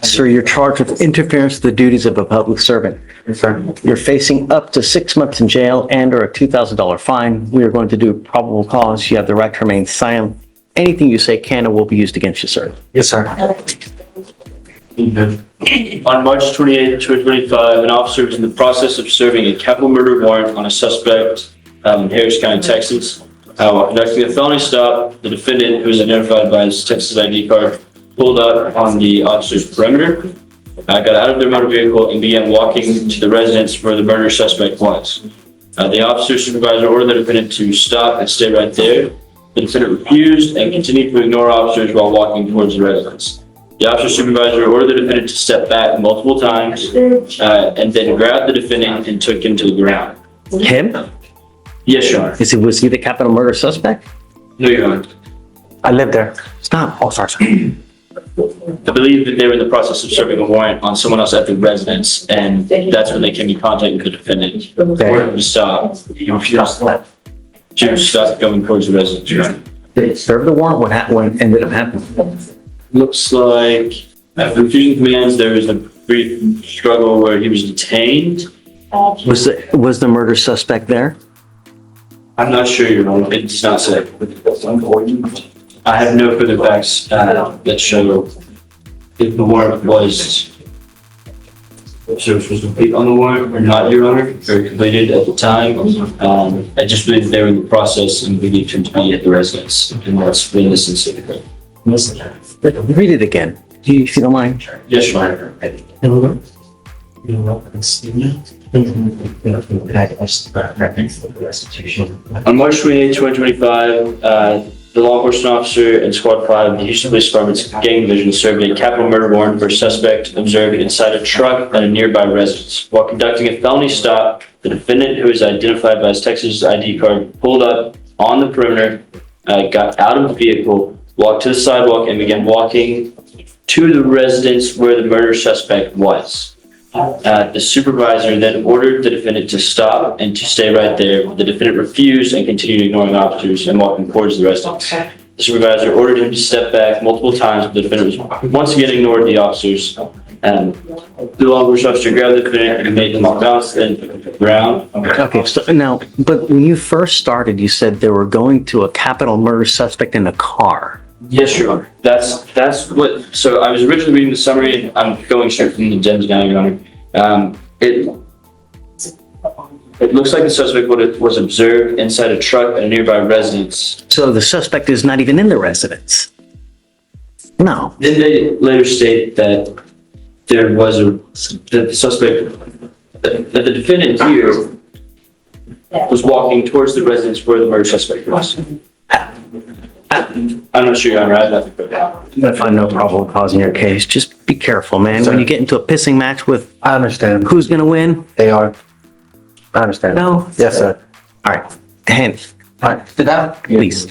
Sir, you're charged with interference with the duties of a public servant. Yes, sir. You're facing up to 6 months in jail and or a $2,000 fine. We are going to do probable cause. You have the right to remain silent. Anything you say can and will be used against you, sir. Yes, sir. On March 28, 2025, an officer was in the process of serving a capital murder warrant on a suspect in Harris County, Texas. While conducting a felony stop, the defendant, who was identified by his Texas ID card, pulled up on the officer's perimeter, got out of their motor vehicle, and began walking to the residence where the murder suspect was. The officer's supervisor ordered the defendant to stop and stay right there. The defendant refused and continued to ignore officers while walking towards the residence. The officer supervisor ordered the defendant to step back multiple times and then grabbed the defendant and took him to the ground. Him? Yes, Your Honor. Was he the capital murder suspect? No, Your Honor. I live there. Stop. Oh, sorry, sir. I believe that they were in the process of serving a warrant on someone else at the residence, and that's when they came in contact with the defendant. Ordered him to stop. He refused to stop going towards the residence, Your Honor. Did it serve the warrant? What ended up happening? Looks like after refusing commands, there was a brief struggle where he was detained. Was the murder suspect there? I'm not sure, Your Honor. It does not say. I have no further facts that show if the warrant was complete on the warrant or not, Your Honor, or completed at the time. I just believe they were in the process and believed him to be at the residence, and that's when this incident occurred. Read it again, if you don't mind. Yes, Your Honor. On March 28, 2025, the law enforcement officer and squad 5 of the Houston Police Department's gang division served a capital murder warrant for a suspect observed inside a truck at a nearby residence. While conducting a felony stop, the defendant, who is identified by his Texas ID card, pulled up on the perimeter, got out of the vehicle, walked to the sidewalk, and began walking to the residence where the murder suspect was. The supervisor then ordered the defendant to stop and to stay right there. The defendant refused and continued ignoring officers and walking towards the residence. The supervisor ordered him to step back multiple times, but the defendant was once again ignored the officers. The law enforcement officer grabbed the defendant and made him bounce to the ground. Okay, so now, but when you first started, you said they were going to a capital murder suspect in a car. Yes, Your Honor. That's what. So I was originally reading the summary. I'm going straight from the gems now, Your Honor. It looks like the suspect was observed inside a truck at a nearby residence. So the suspect is not even in the residence. No. Then they later state that there was that the suspect, that the defendant here was walking towards the residence where the murder suspect was. I'm not sure, Your Honor. I have nothing for that. I find no probable cause in your case. Just be careful, man. When you get into a pissing match with I understand. who's going to win? They are. I understand. No? Yes, sir. All right. Hand. All right. Sit down. Please.